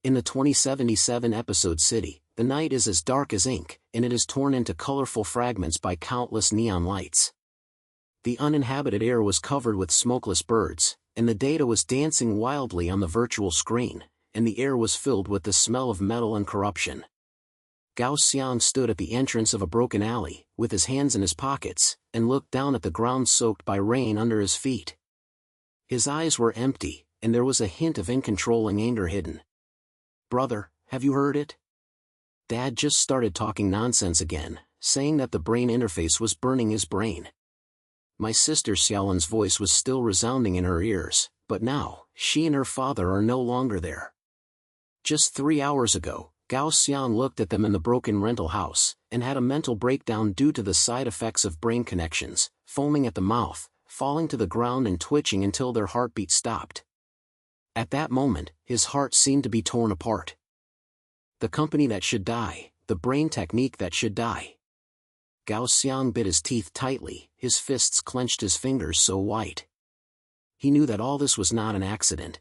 In the 2077 episode City, the night is as dark as ink, and it is torn into colorful fragments by countless neon lights. The uninhabited air was covered with smokeless birds, and the data was dancing wildly on the virtual screen, and the air was filled with the smell of metal and corruption. Gao Xiang stood at the entrance of a broken alley, with his hands in his pockets, and looked down at the ground soaked by rain under his feet. His eyes were empty, and there was a hint of uncontrolling anger hidden. "Brother, have you heard it? Dad just started talking nonsense again, saying that the brain interface was burning his brain." My sister Xiaolan's voice was still resounding in her ears, but now, she and her father are no longer there. Just 3 hours ago, Gao Xiang looked at them in the broken rental house, and had a mental breakdown due to the side effects of brain connections, foaming at the mouth, falling to the ground and twitching until their heartbeat stopped. At that moment, his heart seemed to be torn apart. The company that should die, the brain technique that should die. Gao Xiang bit his teeth tightly, his fists clenched, his fingers so white. He knew that all this was not an accident.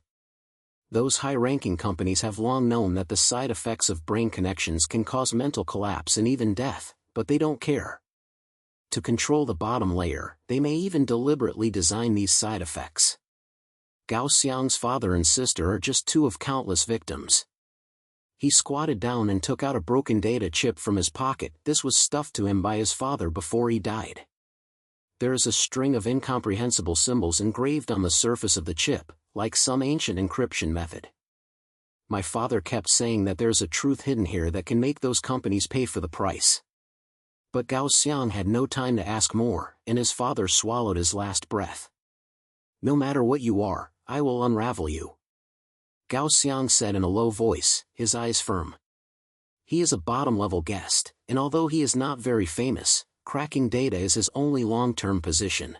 Those high-ranking companies have long known that the side effects of brain connections can cause mental collapse and even death, but they don't care. To control the bottom layer, they may even deliberately design these side effects. Gao Xiang's father and sister are just two of countless victims. He squatted down and took out a broken data chip from his pocket. This was stuffed to him by his father before he died. There is a string of incomprehensible symbols engraved on the surface of the chip, like some ancient encryption method. My father kept saying that there's a truth hidden here that can make those companies pay for the price. But Gao Xiang had no time to ask more, and his father swallowed his last breath. "No matter what you are, I will unravel you," Gao Xiang said in a low voice, his eyes firm. He is a bottom-level guest, and although he is not very famous, cracking data is his only long-term position.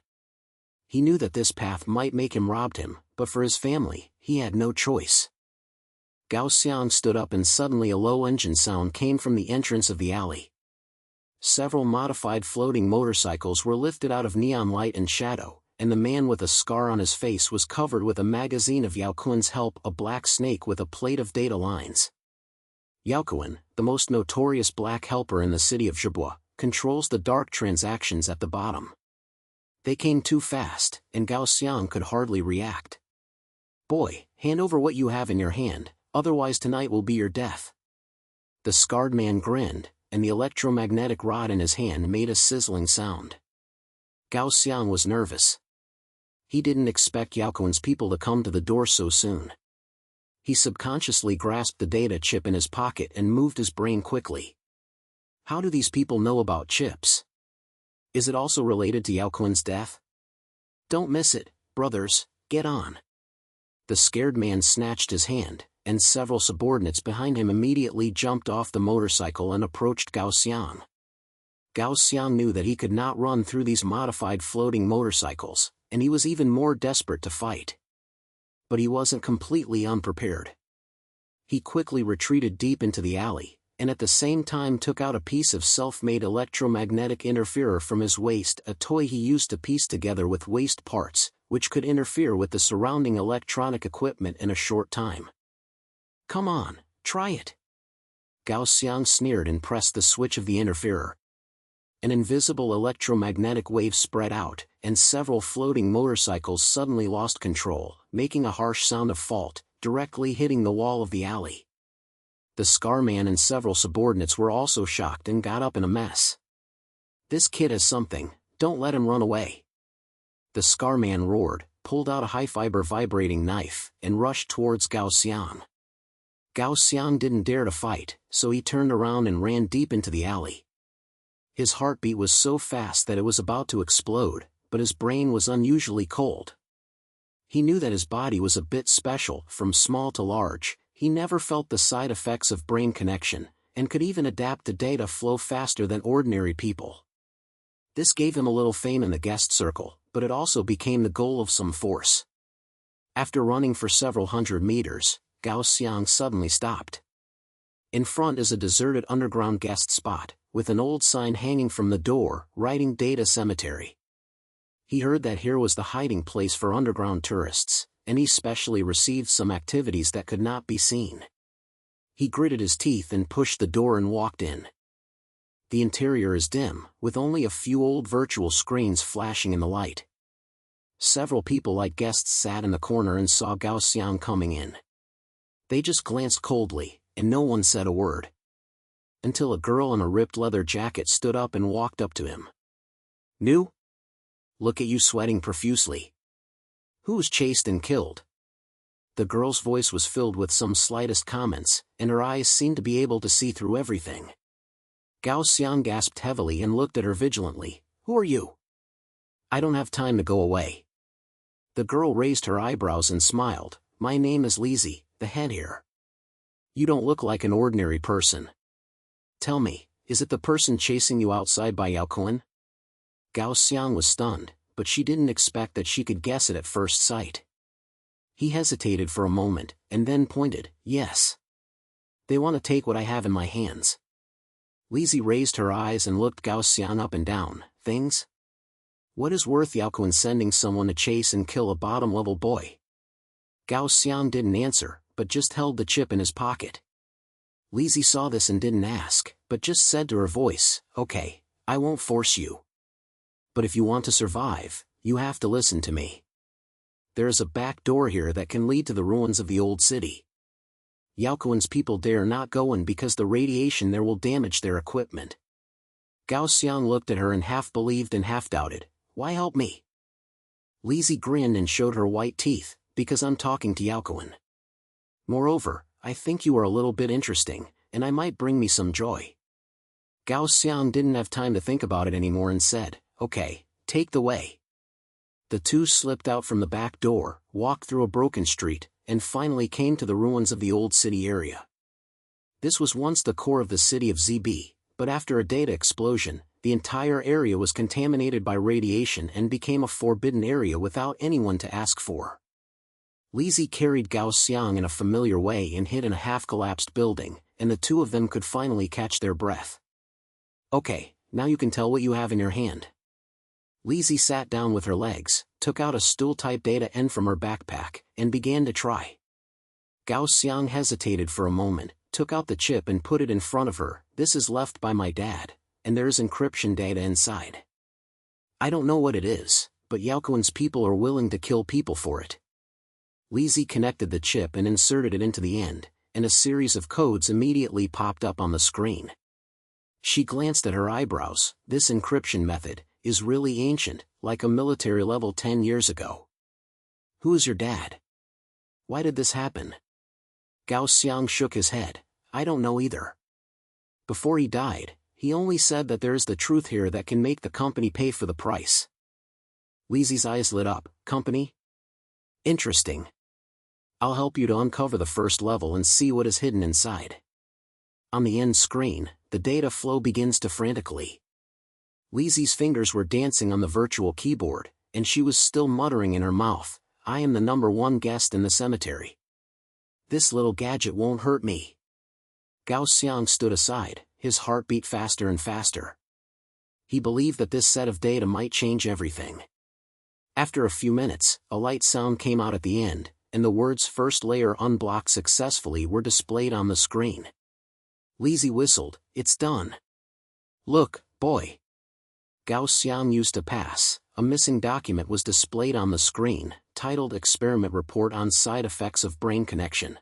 He knew that this path might make him rob him, but for his family, he had no choice. Gao Xiang stood up and suddenly a low engine sound came from the entrance of the alley. Several modified floating motorcycles were lifted out of neon light and shadow, and the man with a scar on his face was covered with a magazine of Yao Kuan's help, a black snake with a plate of data lines. Yao Kuan, the most notorious black helper in the city of Zhibua, controls the dark transactions at the bottom. They came too fast, and Gao Xiang could hardly react. "Boy, hand over what you have in your hand, otherwise tonight will be your death." The scarred man grinned, and the electromagnetic rod in his hand made a sizzling sound. Gao Xiang was nervous. He didn't expect Yao Kuan's people to come to the door so soon. He subconsciously grasped the data chip in his pocket and moved his brain quickly. How do these people know about chips? Is it also related to Yao Kuan's death? Don't miss it, brothers, get on. The scared man snatched his hand, and several subordinates behind him immediately jumped off the motorcycle and approached Gao Xiang. Gao Xiang knew that he could not run through these modified floating motorcycles, and he was even more desperate to fight. But he wasn't completely unprepared. He quickly retreated deep into the alley, and at the same time took out a piece of self-made electromagnetic interferer from his waist, a toy he used to piece together with waste parts, which could interfere with the surrounding electronic equipment in a short time. "Come on, try it." Gao Xiang sneered and pressed the switch of the interferer. An invisible electromagnetic wave spread out, and several floating motorcycles suddenly lost control, making a harsh sound of fault, directly hitting the wall of the alley. The scar man and several subordinates were also shocked and got up in a mess. "This kid has something, don't let him run away." The scar man roared, pulled out a high-fiber vibrating knife, and rushed towards Gao Xiang. Gao Xiang didn't dare to fight, so he turned around and ran deep into the alley. His heartbeat was so fast that it was about to explode, but his brain was unusually cold. He knew that his body was a bit special, from small to large. He never felt the side effects of brain connection, and could even adapt the data flow faster than ordinary people. This gave him a little fame in the guest circle, but it also became the goal of some force. After running for several hundred meters, Gao Xiang suddenly stopped. In front is a deserted underground guest spot, with an old sign hanging from the door, writing Data Cemetery. He heard that here was the hiding place for underground tourists, and he specially received some activities that could not be seen. He gritted his teeth and pushed the door and walked in. The interior is dim, with only a few old virtual screens flashing in the light. Several people like guests sat in the corner and saw Gao Xiang coming in. They just glanced coldly, and no one said a word. Until a girl in a ripped leather jacket stood up and walked up to him. "New? Look at you sweating profusely. Who was chased and killed?" The girl's voice was filled with some slightest comments, and her eyes seemed to be able to see through everything. Gao Xiang gasped heavily and looked at her vigilantly. "Who are you?" "I don't have time to go away." The girl raised her eyebrows and smiled. "My name is Lizzie, the head here. You don't look like an ordinary person. Tell me, is it the person chasing you outside by Yaoquan?" Gao Xiang was stunned, but she didn't expect that she could guess it at first sight. He hesitated for a moment, and then pointed. "Yes. They want to take what I have in my hands." Lizzie raised her eyes and looked Gao Xiang up and down. "Things? What is worth Yaoquan sending someone to chase and kill a bottom-level boy?" Gao Xiang didn't answer, but just held the chip in his pocket. Lizzie saw this and didn't ask, but just said to her voice, "Okay, I won't force you. But if you want to survive, you have to listen to me. There is a back door here that can lead to the ruins of the old city. Yaoquan's people dare not go in because the radiation there will damage their equipment." Gao Xiang looked at her and half believed and half doubted. "Why help me?" Lizzie grinned and showed her white teeth. "Because I'm talking to Yaoquan. Moreover, I think you are a little bit interesting, and I might bring me some joy." Gao Xiang didn't have time to think about it anymore and said, "Okay, take the way." The two slipped out from the back door, walked through a broken street, and finally came to the ruins of the old city area. This was once the core of the city of ZB, but after a data explosion, the entire area was contaminated by radiation and became a forbidden area without anyone to ask for. Lizzie carried Gao Xiang in a familiar way and hid in a half-collapsed building, and the two of them could finally catch their breath. "Okay, now you can tell what you have in your hand." Lizzie sat down with her legs, took out a stool-type data N from her backpack, and began to try. Gao Xiang hesitated for a moment, took out the chip and put it in front of her. "This is left by my dad, and there is encryption data inside. I don't know what it is, but Yaoquan's people are willing to kill people for it." Lizzie connected the chip and inserted it into the end, and a series of codes immediately popped up on the screen. She glanced at her eyebrows. "This encryption method is really ancient, like a military level 10 years ago. Who is your dad? Why did this happen?" Gao Xiang shook his head. "I don't know either. Before he died, he only said that there is the truth here that can make the company pay for the price." Lizzie's eyes lit up. "Company? Interesting. I'll help you to uncover the first level and see what is hidden inside." On the end screen, the data flow begins to frantically. Lizzie's fingers were dancing on the virtual keyboard, and she was still muttering in her mouth, "I am the #1 guest in the cemetery. This little gadget won't hurt me." Gao Xiang stood aside, his heart beat faster and faster. He believed that this set of data might change everything. After a few minutes, a light sound came out at the end, and the words "first layer unblocked successfully" were displayed on the screen. Lizzie whistled. "It's done. Look, boy." Gao Xiang used a pass. A missing document was displayed on the screen, titled Experiment Report on Side Effects of Brain Connection.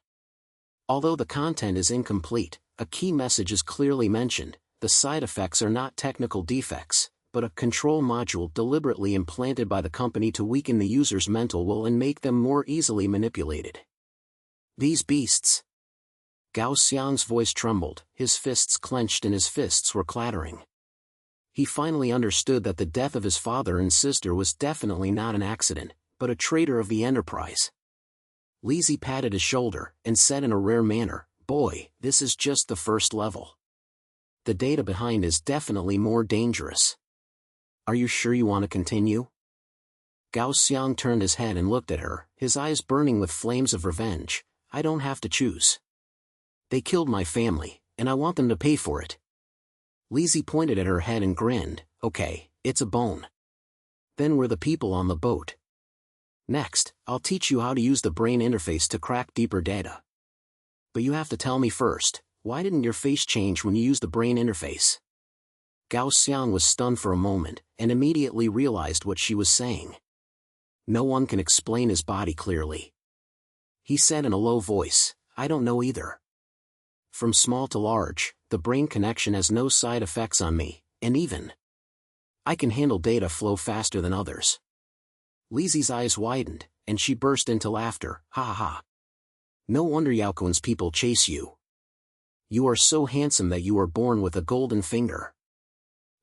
Although the content is incomplete, a key message is clearly mentioned. The side effects are not technical defects, but a control module deliberately implanted by the company to weaken the user's mental will and make them more easily manipulated. These beasts. Gao Xiang's voice trembled, his fists clenched and his fists were clattering. He finally understood that the death of his father and sister was definitely not an accident, but a traitor of the enterprise. Lizzie patted his shoulder, and said in a rare manner, "Boy, this is just the first level. The data behind is definitely more dangerous. Are you sure you want to continue?" Gao Xiang turned his head and looked at her, his eyes burning with flames of revenge. "I don't have to choose. They killed my family, and I want them to pay for it." Lizzie pointed at her head and grinned. "Okay, it's a bone. Then we're the people on the boat. Next, I'll teach you how to use the brain interface to crack deeper data." But you have to tell me first, why didn't your face change when you used the brain interface? Gao Xiang was stunned for a moment, and immediately realized what she was saying. No one can explain his body clearly. He said in a low voice, I don't know either. From small to large, the brain connection has no side effects on me, and even I can handle data flow faster than others. Lizzie's eyes widened, and she burst into laughter, ha ha ha. No wonder Yaoquan's people chase you. You are so handsome that you are born with a golden finger.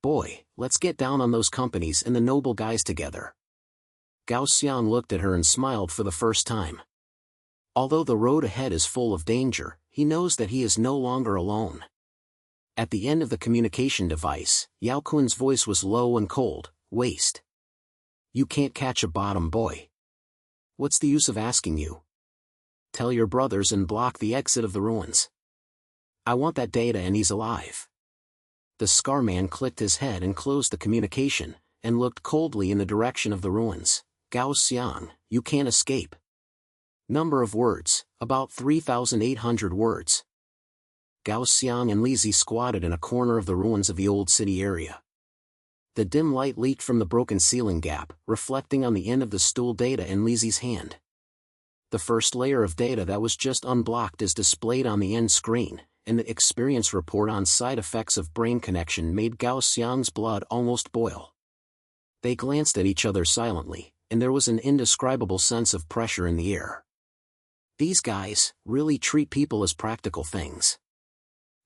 Boy, let's get down on those companies and the noble guys together. Gao Xiang looked at her and smiled for the first time. Although the road ahead is full of danger, he knows that he is no longer alone. At the end of the communication device, Yaoquan's voice was low and cold, waste. You can't catch a bottom, boy. What's the use of asking you? Tell your brothers and block the exit of the ruins. I want that data and he's alive. The Scar Man clicked his head and closed the communication, and looked coldly in the direction of the ruins. Gao Xiang, you can't escape. Number of words, about 3,800 words. Gao Xiang and Lizzie squatted in a corner of the ruins of the old city area. The dim light leaked from the broken ceiling gap, reflecting on the end of the stool data in Lizzie's hand. The first layer of data that was just unblocked is displayed on the end screen, and the experience report on side effects of brain connection made Gao Xiang's blood almost boil. They glanced at each other silently, and there was an indescribable sense of pressure in the air. These guys really treat people as practical things.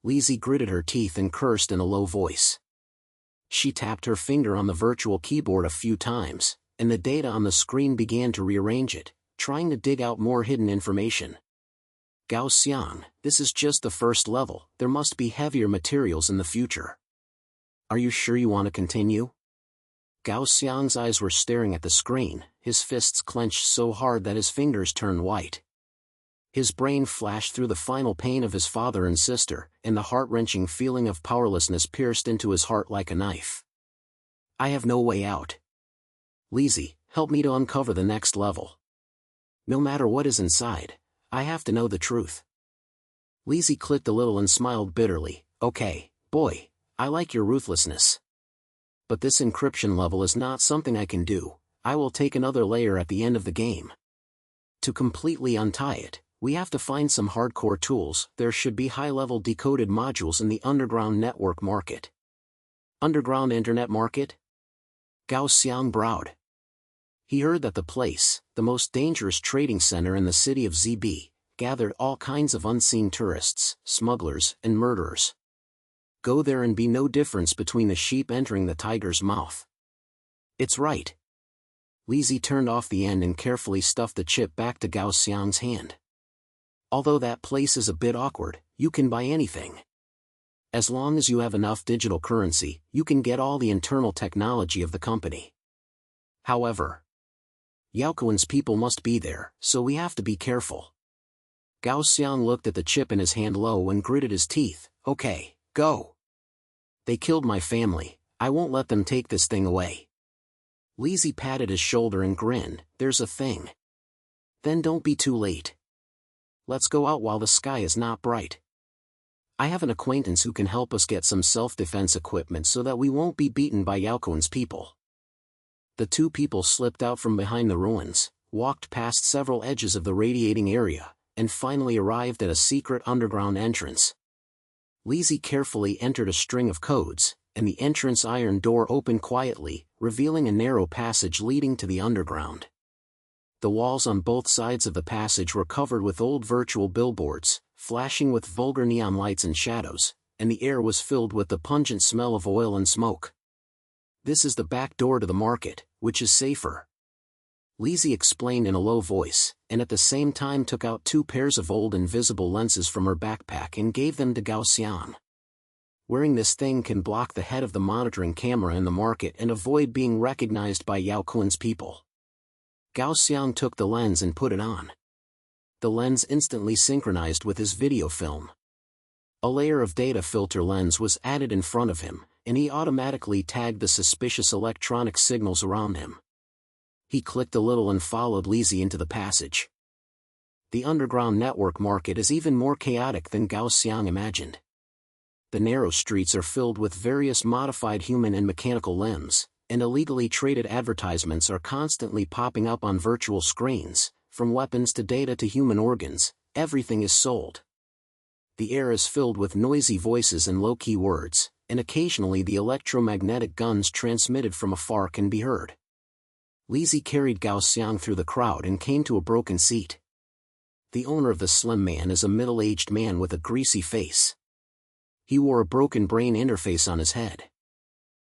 Lizzie gritted her teeth and cursed in a low voice. She tapped her finger on the virtual keyboard a few times, and the data on the screen began to rearrange it, trying to dig out more hidden information. Gao Xiang, this is just the first level, there must be heavier materials in the future. Are you sure you want to continue? Gao Xiang's eyes were staring at the screen, his fists clenched so hard that his fingers turned white. His brain flashed through the final pain of his father and sister, and the heart-wrenching feeling of powerlessness pierced into his heart like a knife. I have no way out. Lizzie, help me to uncover the next level. No matter what is inside, I have to know the truth. Lizzie clicked a little and smiled bitterly. Okay, boy, I like your ruthlessness. But this encryption level is not something I can do. I will take another layer at the end of the game. To completely untie it, we have to find some hardcore tools. There should be high-level decoded modules in the underground network market. Underground internet market? Gao Xiang browed. He heard that the place, the most dangerous trading center in the city of ZB, gathered all kinds of unseen tourists, smugglers, and murderers. Go there and be no difference between the sheep entering the tiger's mouth. It's right. Lizzie turned off the end and carefully stuffed the chip back to Gao Xiang's hand. Although that place is a bit awkward, you can buy anything. As long as you have enough digital currency, you can get all the internal technology of the company. However, Yaoquan's people must be there, so we have to be careful. Gao Xiang looked at the chip in his hand low and gritted his teeth. Okay, go. They killed my family, I won't let them take this thing away. Lizzie patted his shoulder and grinned. There's a thing. Then don't be too late. Let's go out while the sky is not bright. I have an acquaintance who can help us get some self-defense equipment so that we won't be beaten by Yaoquan's people. The two people slipped out from behind the ruins, walked past several edges of the radiating area, and finally arrived at a secret underground entrance. Lizzie carefully entered a string of codes, and the entrance iron door opened quietly, revealing a narrow passage leading to the underground. The walls on both sides of the passage were covered with old virtual billboards, flashing with vulgar neon lights and shadows, and the air was filled with the pungent smell of oil and smoke. This is the back door to the market, which is safer. Lizzie explained in a low voice, and at the same time took out 2 pairs of old invisible lenses from her backpack and gave them to Gao Xiang. Wearing this thing can block the head of the monitoring camera in the market and avoid being recognized by Yaoquan's people. Gao Xiang took the lens and put it on. The lens instantly synchronized with his video film. A layer of data filter lens was added in front of him, and he automatically tagged the suspicious electronic signals around him. He clicked a little and followed Lizzie into the passage. The underground network market is even more chaotic than Gao Xiang imagined. The narrow streets are filled with various modified human and mechanical limbs, and illegally traded advertisements are constantly popping up on virtual screens. From weapons to data to human organs, everything is sold. The air is filled with noisy voices and low-key words, and occasionally the electromagnetic guns transmitted from afar can be heard. Lizzie carried Gao Xiang through the crowd and came to a broken seat. The owner of the slim man is a middle-aged man with a greasy face. He wore a broken brain interface on his head.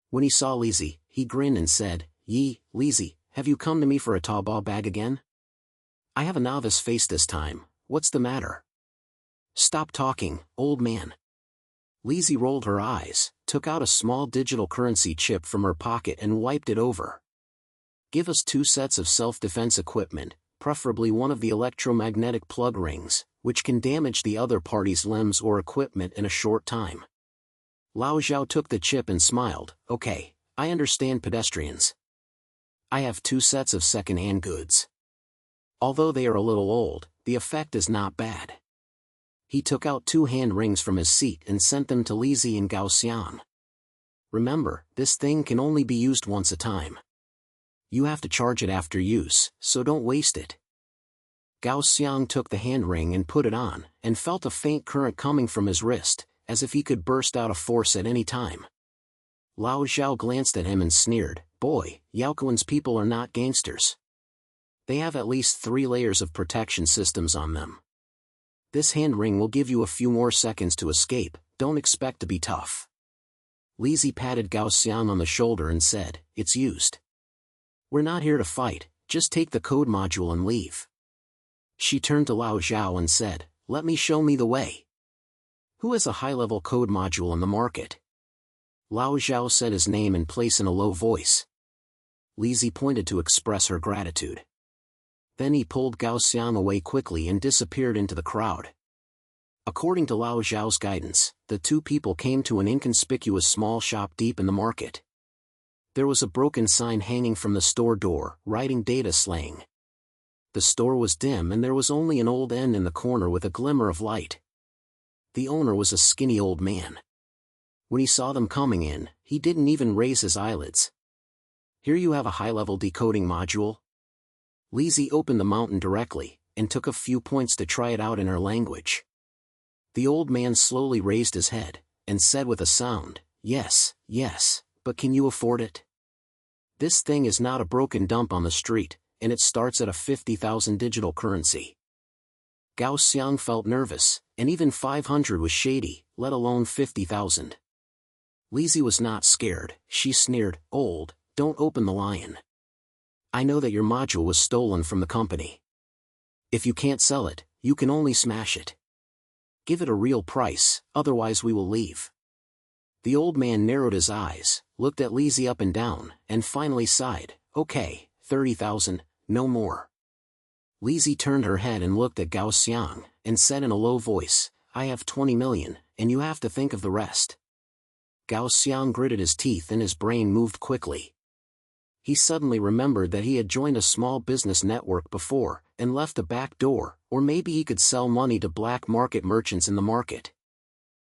When he saw Lizzie, he grinned and said, Lizzie, have you come to me for a taobao bag again? I have a novice face this time, what's the matter? Stop talking, old man. Lizzie rolled her eyes, took out a small digital currency chip from her pocket and wiped it over. Give us 2 sets of self-defense equipment, preferably one of the electromagnetic plug rings, which can damage the other party's limbs or equipment in a short time. Lao Zhao took the chip and smiled, okay, I understand pedestrians. I have 2 sets of second-hand goods. Although they are a little old, the effect is not bad. He took out 2 hand rings from his seat and sent them to Lizzie and Gao Xiang. Remember, this thing can only be used once a time. You have to charge it after use, so don't waste it. Gao Xiang took the hand ring and put it on, and felt a faint current coming from his wrist, as if he could burst out of force at any time. Lao Zhao glanced at him and sneered, boy, Yaoquan's people are not gangsters. They have at least 3 layers of protection systems on them. This hand ring will give you a few more seconds to escape, don't expect to be tough. Lizzie patted Gao Xiang on the shoulder and said, it's used. We're not here to fight, just take the code module and leave. She turned to Lao Zhao and said, let me show me the way. Who has a high-level code module in the market? Lao Zhao said his name and place in a low voice. Lizzie pointed to express her gratitude. Then he pulled Gao Xiang away quickly and disappeared into the crowd. According to Lao Zhao's guidance, the 2 people came to an inconspicuous small shop deep in the market. There was a broken sign hanging from the store door, writing data slang. The store was dim and there was only an old end in the corner with a glimmer of light. The owner was a skinny old man. When he saw them coming in, he didn't even raise his eyelids. Here you have a high-level decoding module. Lizzie opened the mountain directly, and took a few points to try it out in her language. The old man slowly raised his head, and said with a sound, yes, but can you afford it? This thing is not a broken dump on the street, and it starts at a 50,000 digital currency. Gao Xiang felt nervous, and even 500 was shady, let alone 50,000. Lizzie was not scared, she sneered, old, don't open the lion. I know that your module was stolen from the company. If you can't sell it, you can only smash it. Give it a real price, otherwise we will leave. The old man narrowed his eyes, looked at Lizzie up and down, and finally sighed, okay, 30,000, no more. Lizzie turned her head and looked at Gao Xiang, and said in a low voice, I have 20 million, and you have to think of the rest. Gao Xiang gritted his teeth and his brain moved quickly. He suddenly remembered that he had joined a small business network before, and left a back door, or maybe he could sell money to black market merchants in the market.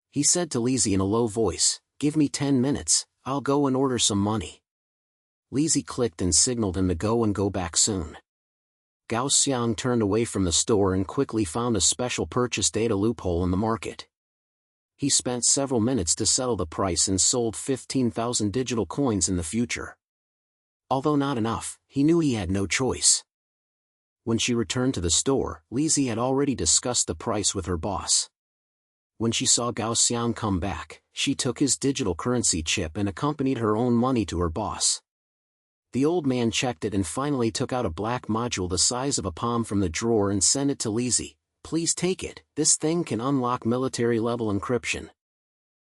He said to Lizzie in a low voice, give me 10 minutes, I'll go and order some money. Lizzie clicked and signaled him to go and go back soon. Gao Xiang turned away from the store and quickly found a special purchase data loophole in the market. He spent several minutes to settle the price and sold 15,000 digital coins in the future. Although not enough, he knew he had no choice. When she returned to the store, Lizzie had already discussed the price with her boss. When she saw Gao Xiang come back, she took his digital currency chip and accompanied her own money to her boss. The old man checked it and finally took out a black module the size of a palm from the drawer and sent it to Lizzie. Please take it, this thing can unlock military-level encryption.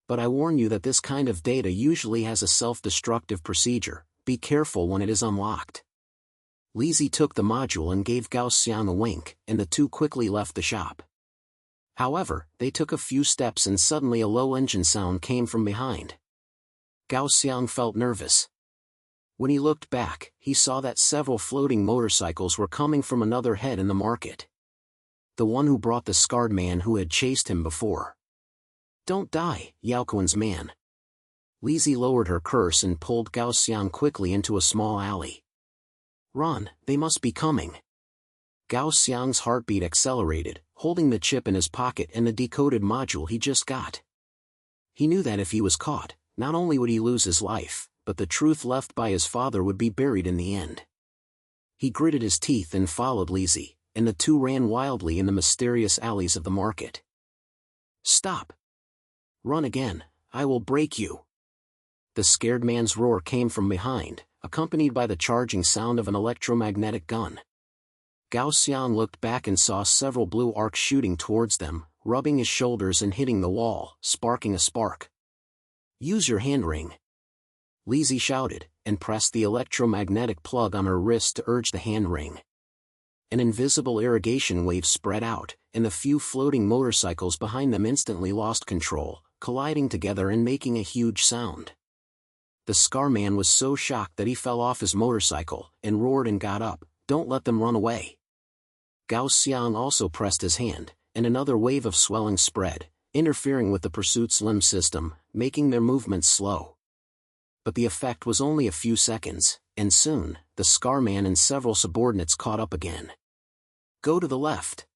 But I warn you that this kind of data usually has a self-destructive procedure. Be careful when it is unlocked. Lizzie took the module and gave Gao Xiang a wink, and the 2 quickly left the shop. However, they took a few steps and suddenly a low engine sound came from behind. Gao Xiang felt nervous. When he looked back, he saw that several floating motorcycles were coming from another head in the market. the one who brought the scarred man who had chased him before. Don't die, Yao Kuan's man. Lizzie lowered her curse and pulled Gao Xiang quickly into a small alley. Run, they must be coming. Gao Xiang's heartbeat accelerated, holding the chip in his pocket and the decoded module he just got. He knew that if he was caught, not only would he lose his life, but the truth left by his father would be buried in the end. He gritted his teeth and followed Lizzie, and the two ran wildly in the mysterious alleys of the market. Stop! Run again, I will break you! The scared man's roar came from behind, accompanied by the charging sound of an electromagnetic gun. Gao Xiang looked back and saw several blue arcs shooting towards them, rubbing his shoulders and hitting the wall, sparking a spark. Use your hand ring! Lizzie shouted, and pressed the electromagnetic plug on her wrist to urge the hand ring. An invisible irrigation wave spread out, and the few floating motorcycles behind them instantly lost control, colliding together and making a huge sound. The scar man was so shocked that he fell off his motorcycle, and roared and got up, "Don't let them run away!" Gao Xiang also pressed his hand, and another wave of swelling spread, interfering with the pursuit's limb system, making their movements slow. But the effect was only a few seconds, and soon, the scar man and several subordinates caught up again. Go to the left!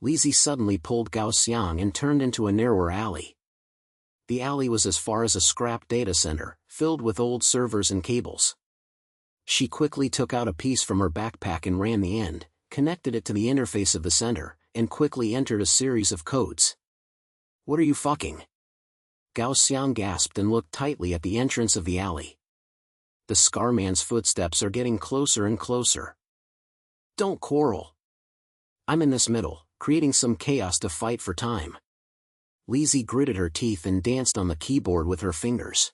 Lizzie suddenly pulled Gao Xiang and turned into a narrower alley. The alley was as far as a scrap data center, filled with old servers and cables. She quickly took out a piece from her backpack and ran the end, connected it to the interface of the center, and quickly entered a series of codes. What are you fucking? Gao Xiang gasped and looked tightly at the entrance of the alley. The scar man's footsteps are getting closer and closer. Don't quarrel. I'm in this middle, creating some chaos to fight for time. Lizzie gritted her teeth and danced on the keyboard with her fingers.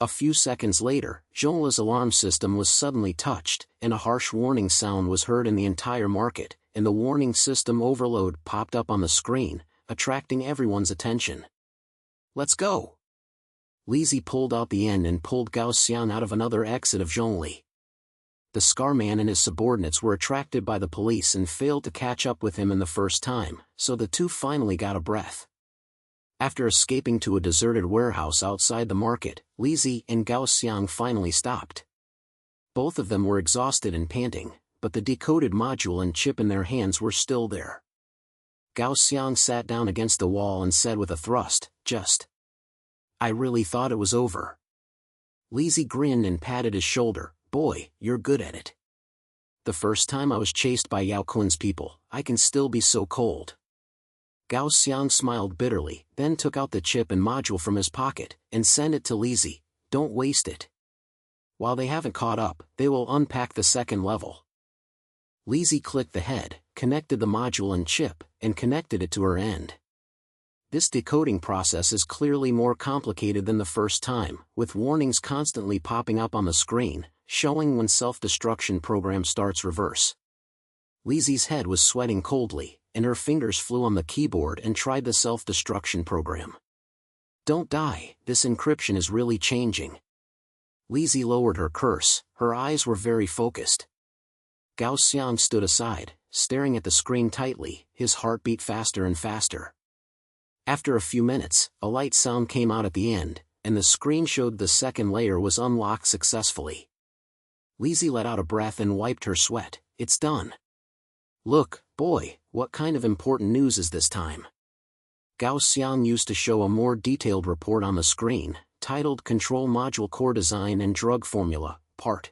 A few seconds later, Zhongla's alarm system was suddenly touched, and a harsh warning sound was heard in the entire market, and the warning system overload popped up on the screen, attracting everyone's attention. Let's go! Lizzie pulled out the end and pulled Gao Xiang out of another exit of Zhongli. The scar man and his subordinates were attracted by the police and failed to catch up with him in the first time, so the two finally got a breath. After escaping to a deserted warehouse outside the market, Lizzie and Gao Xiang finally stopped. Both of them were exhausted and panting, but the decoded module and chip in their hands were still there. Gao Xiang sat down against the wall and said with a thrust, "Just. I really thought it was over." Lizzie grinned and patted his shoulder. "Boy, you're good at it. The first time I was chased by Yao Kuan's people, I can still be so cold." Gao Xiang smiled bitterly, then took out the chip and module from his pocket, and sent it to Lizzie. "Don't waste it. While they haven't caught up, they will unpack the second level." Lizzie clicked the head, connected the module and chip, and connected it to her end. This decoding process is clearly more complicated than the first time, with warnings constantly popping up on the screen, showing when self-destruction program starts reverse. Lizzie's head was sweating coldly, and her fingers flew on the keyboard and tried the self-destruction program. Don't die, this encryption is really changing. Lizzie lowered her curse, her eyes were very focused. Gao Xiang stood aside, staring at the screen tightly, his heart beat faster and faster. After a few minutes, a light sound came out at the end, and the screen showed the second layer was unlocked successfully. Lizzie let out a breath and wiped her sweat. It's done. Look, boy, what kind of important news is this time? Gao Xiang used to show a more detailed report on the screen, titled Control Module Core Design and Drug Formula, Part.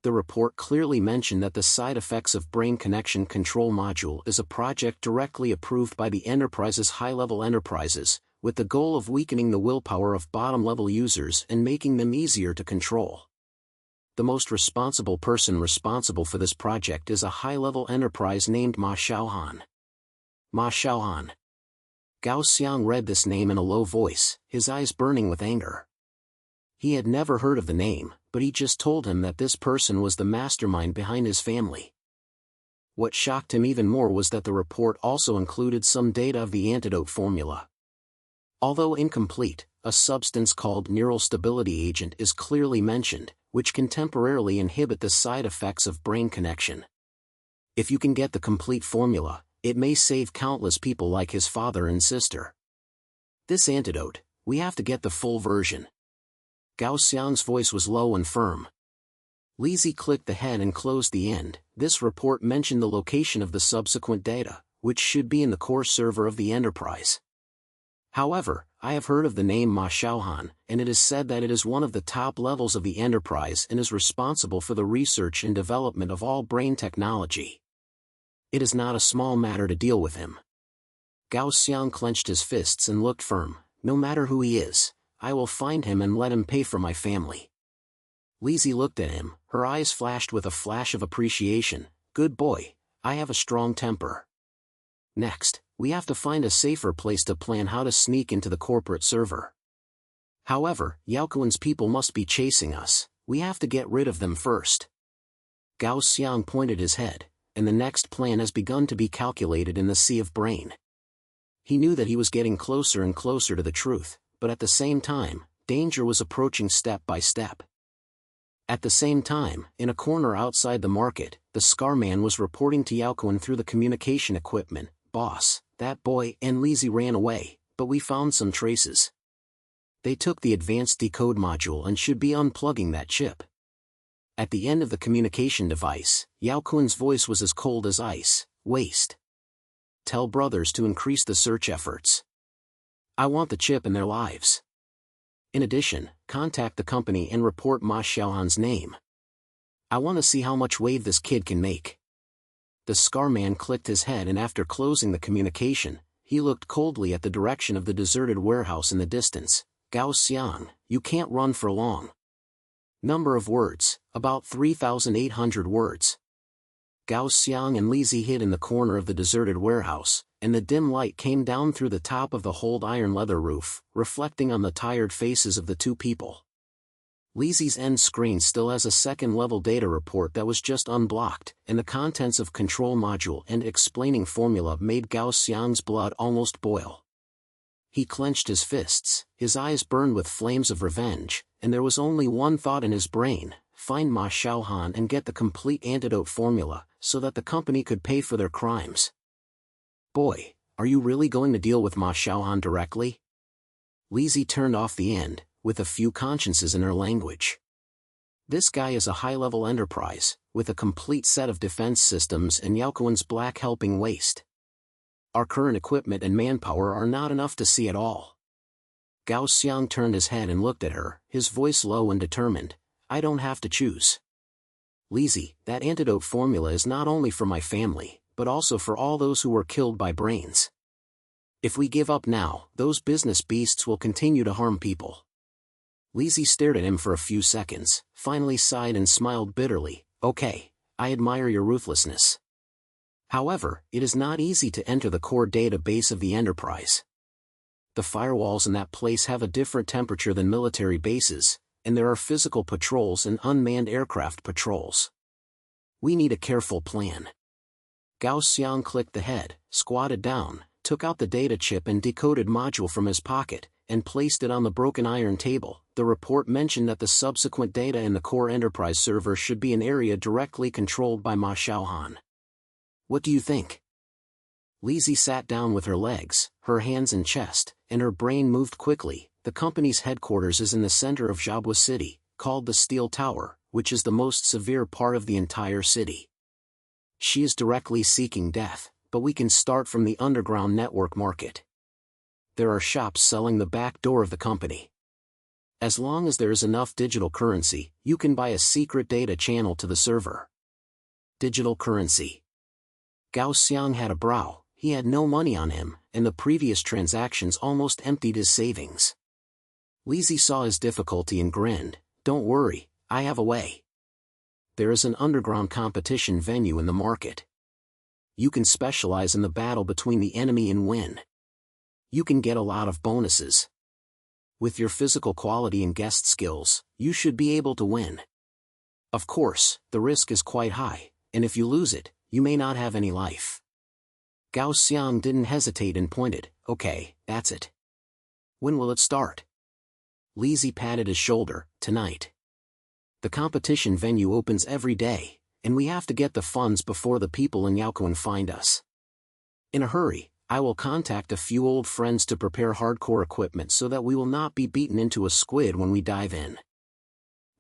The report clearly mentioned that the side effects of brain connection control module is a project directly approved by the enterprise's high-level enterprises, with the goal of weakening the willpower of bottom-level users and making them easier to control. The most responsible person responsible for this project is a high-level enterprise named Ma Xiaohan. Ma Xiaohan. Gao Xiang read this name in a low voice, his eyes burning with anger. He had never heard of the name, but he just told him that this person was the mastermind behind his family. What shocked him even more was that the report also included some data of the antidote formula. Although incomplete, a substance called neural stability agent is clearly mentioned, which can temporarily inhibit the side effects of brain connection. If you can get the complete formula, It may save countless people like his father and sister. This antidote, we have to get the full version. Gao Xiang's voice was low and firm. Lizzie clicked the head and closed the end. This report mentioned the location of the subsequent data, which should be in the core server of the Enterprise. However, I have heard of the name Ma Xiaohan, and it is said that it is one of the top levels of the Enterprise and is responsible for the research and development of all brain technology. It is not a small matter to deal with him. Gao Xiang clenched his fists and looked firm. No matter who he is, I will find him and let him pay for my family. Lizzie looked at him, her eyes flashed with a flash of appreciation. Good boy, I have a strong temper. Next, we have to find a safer place to plan how to sneak into the corporate server. However, Yaoquan's people must be chasing us. We have to get rid of them first. Gao Xiang pointed his head, and the next plan has begun to be calculated in the sea of brain. He knew that he was getting closer and closer to the truth, but at the same time, danger was approaching step by step. At the same time, in a corner outside the market, the Scar Man was reporting to Yaoquan through the communication equipment. Boss, that boy and Lizzie ran away, but we found some traces. They took the advanced decode module and should be unplugging that chip. At the end of the communication device, Yaoquan's voice was as cold as ice. Waste. Tell brothers to increase the search efforts. I want the chip in their lives. In addition, contact the company and report Ma Xiaohan's name. I want to see how much wave this kid can make. The Scar Man clicked his head, and after closing the communication, he looked coldly at the direction of the deserted warehouse in the distance. Gao Xiang, you can't run for long. Number of words, about 3,800 words. Gao Xiang and Lizzie hid in the corner of the deserted warehouse, and the dim light came down through the top of the hold iron leather roof, reflecting on the tired faces of the two people. Lizzie's end screen still has a second-level data report that was just unblocked, and the contents of control module and explaining formula made Gao Xiang's blood almost boil. He clenched his fists, his eyes burned with flames of revenge, and there was only one thought in his brain: find Ma Xiaohan and get the complete antidote formula, so that the company could pay for their crimes. Boy, are you really going to deal with Ma Xiaohan directly? Lizzie turned off the end, with a few consciences in her language. This guy is a high-level enterprise, with a complete set of defense systems, and Yaoquan's black helping waste. Our current equipment and manpower are not enough to see it all. Gao Xiang turned his head and looked at her, his voice low and determined. I don't have to choose. Lizzie, that antidote formula is not only for my family, but also for all those who were killed by brains. If we give up now, those business beasts will continue to harm people. Lizzie stared at him for a few seconds, finally sighed and smiled bitterly. Okay, I admire your ruthlessness. However, it is not easy to enter the core database of the Enterprise. The firewalls in that place have a different temperature than military bases, and there are physical patrols and unmanned aircraft patrols. We need a careful plan. Gao Xiang clicked the head, squatted down, took out the data chip and decoded module from his pocket, and placed it on the broken iron table. The report mentioned that the subsequent data in the core Enterprise server should be an area directly controlled by Ma Xiaohan. What do you think? Lizzie sat down with her legs, her hands and chest, and her brain moved quickly. The company's headquarters is in the center of Jiabwa City, called the Steel Tower, which is the most severe part of the entire city. She is directly seeking death, but we can start from the underground network market. There are shops selling the back door of the company. As long as there is enough digital currency, you can buy a secret data channel to the server. Digital currency. Gao Xiang had a brow. He had no money on him, and the previous transactions almost emptied his savings. Lizzie saw his difficulty and grinned. Don't worry, I have a way. There is an underground competition venue in the market. You can specialize in the battle between the enemy and win. You can get a lot of bonuses. With your physical quality and guest skills, you should be able to win. Of course, the risk is quite high, and if you lose it, you may not have any life. Gao Xiang didn't hesitate and pointed. Okay, that's it. When will it start? Lizzie patted his shoulder. Tonight. The competition venue opens every day, and we have to get the funds before the people in Yaoquan find us. In a hurry, I will contact a few old friends to prepare hardcore equipment so that we will not be beaten into a squid when we dive in.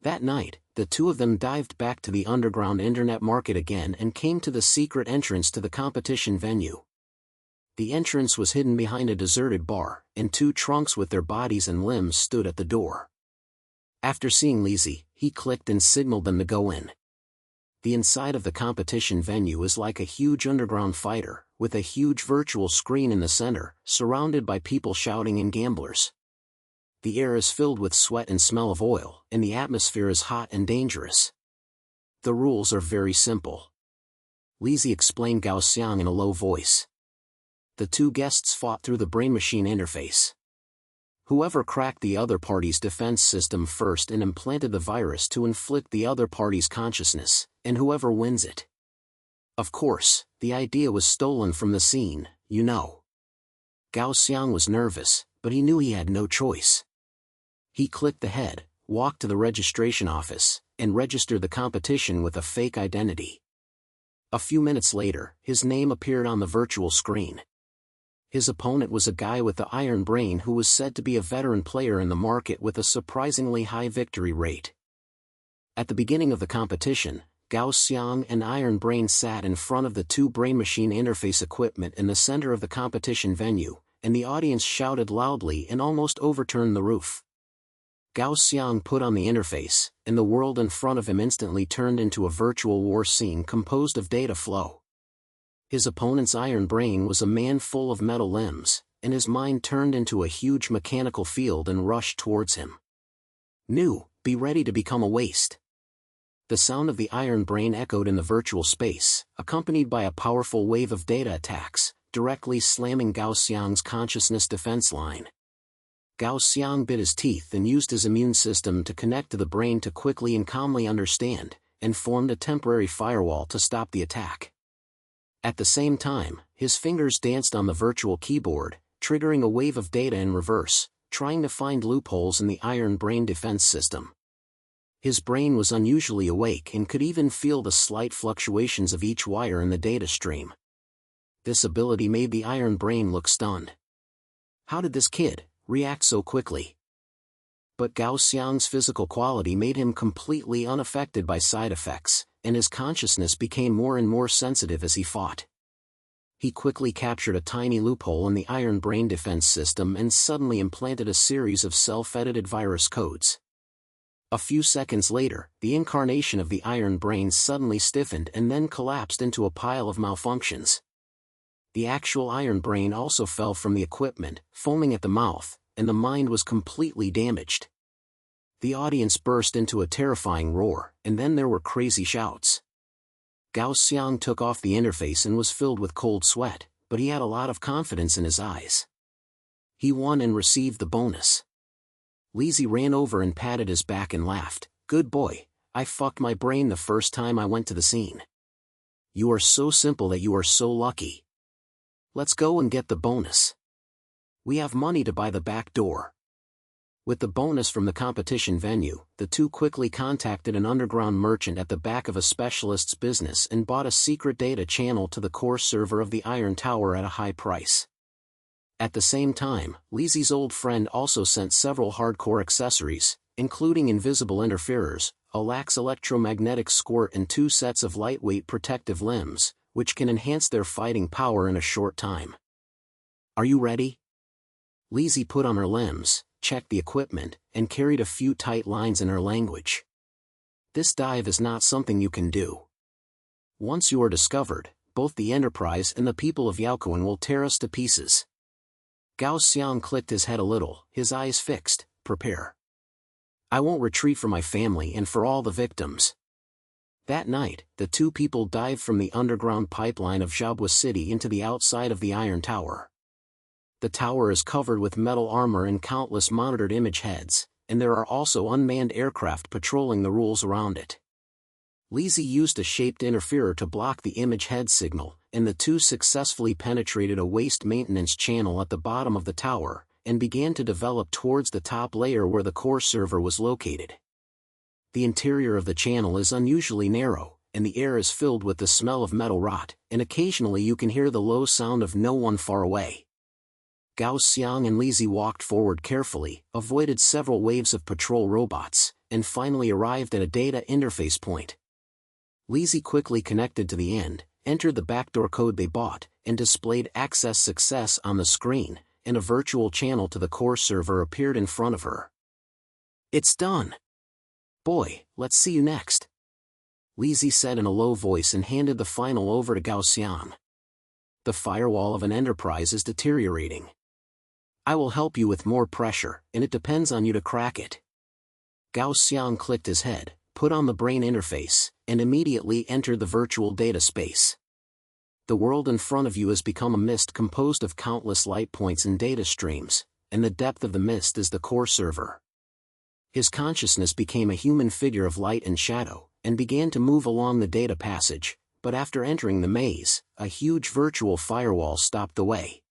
That night, the two of them dived back to the underground internet market again and came to the secret entrance to the competition venue. The entrance was hidden behind a deserted bar, and two trunks with their bodies and limbs stood at the door. After seeing Lizzie, he clicked and signaled them to go in. The inside of the competition venue is like a huge underground fighter, with a huge virtual screen in the center, surrounded by people shouting and gamblers. The air is filled with sweat and smell of oil, and the atmosphere is hot and dangerous. The rules are very simple. Lizzie explained Gao Xiang in a low voice. The two guests fought through the brain-machine interface. Whoever cracked the other party's defense system first and implanted the virus to inflict the other party's consciousness, and whoever wins it. Of course, the idea was stolen from the scene, you know. Gao Xiang was nervous, but he knew he had no choice. He clicked ahead, walked to the registration office, and registered the competition with a fake identity. A few minutes later, his name appeared on the virtual screen. His opponent was a guy with the iron brain who was said to be a veteran player in the market with a surprisingly high victory rate. At the beginning of the competition, Gao Xiang and Iron Brain sat in front of the two brain-machine interface equipment in the center of the competition venue, and the audience shouted loudly and almost overturned the roof. Gao Xiang put on the interface, and the world in front of him instantly turned into a virtual war scene composed of data flow. His opponent's iron brain was a man full of metal limbs, and his mind turned into a huge mechanical field and rushed towards him. New, be ready to become a waste. The sound of the iron brain echoed in the virtual space, accompanied by a powerful wave of data attacks, directly slamming Gao Xiang's consciousness defense line. Gao Xiang bit his teeth and used his immune system to connect to the brain to quickly and calmly understand, and formed a temporary firewall to stop the attack. At the same time, his fingers danced on the virtual keyboard, triggering a wave of data in reverse, trying to find loopholes in the iron brain defense system. His brain was unusually awake and could even feel the slight fluctuations of each wire in the data stream. This ability made the iron brain look stunned. How did this kid react so quickly? But Gao Xiang's physical quality made him completely unaffected by side effects, and his consciousness became more and more sensitive as he fought. He quickly captured a tiny loophole in the iron brain defense system and suddenly implanted a series of self-edited virus codes. A few seconds later, the incarnation of the iron brain suddenly stiffened and then collapsed into a pile of malfunctions. The actual iron brain also fell from the equipment, foaming at the mouth, and the mind was completely damaged. The audience burst into a terrifying roar, and then there were crazy shouts. Gao Xiang took off the interface and was filled with cold sweat, but he had a lot of confidence in his eyes. He won and received the bonus. Lizzie ran over and patted his back and laughed. Good boy, I fucked my brain the first time I went to the scene. You are so simple that you are so lucky. Let's go and get the bonus. We have money to buy the back door. With the bonus from the competition venue, the two quickly contacted an underground merchant at the back of a specialist's business and bought a secret data channel to the core server of the Iron Tower at a high price. At the same time, Lizzie's old friend also sent several hardcore accessories, including invisible interferers, a lax electromagnetic squirt and 2 sets of lightweight protective limbs, which can enhance their fighting power in a short time. Are you ready? Lizzie put on her limbs, checked the equipment, and carried a few tight lines in her language. This dive is not something you can do. Once you are discovered, both the Enterprise and the people of Yaokuan will tear us to pieces. Gao Xiang clicked his head a little, his eyes fixed. Prepare. I won't retreat for my family and for all the victims. That night, the two people dived from the underground pipeline of Xiaobua City into the outside of the Iron Tower. The tower is covered with metal armor and countless monitored image heads, and there are also unmanned aircraft patrolling the rules around it. Lizzie used a shaped interferer to block the image head signal, and the two successfully penetrated a waste maintenance channel at the bottom of the tower, and began to develop towards the top layer where the core server was located. The interior of the channel is unusually narrow, and the air is filled with the smell of metal rot, and occasionally you can hear the low sound of no one far away. Gao Xiang and Lizzie walked forward carefully, avoided several waves of patrol robots, and finally arrived at a data interface point. Lizzie quickly connected to the end, entered the backdoor code they bought, and displayed access success on the screen, and a virtual channel to the core server appeared in front of her. "It's done. Boy, let's see you next," Lizzie said in a low voice and handed the final over to Gao Xiang. "The firewall of an enterprise is deteriorating. I will help you with more pressure, and it depends on you to crack it." Gao Xiang clicked his head, put on the brain interface, and immediately entered the virtual data space. The world in front of you has become a mist composed of countless light points and data streams, and the depth of the mist is the core server. His consciousness became a human figure of light and shadow, and began to move along the data passage, but after entering the maze, a huge virtual firewall stopped the way.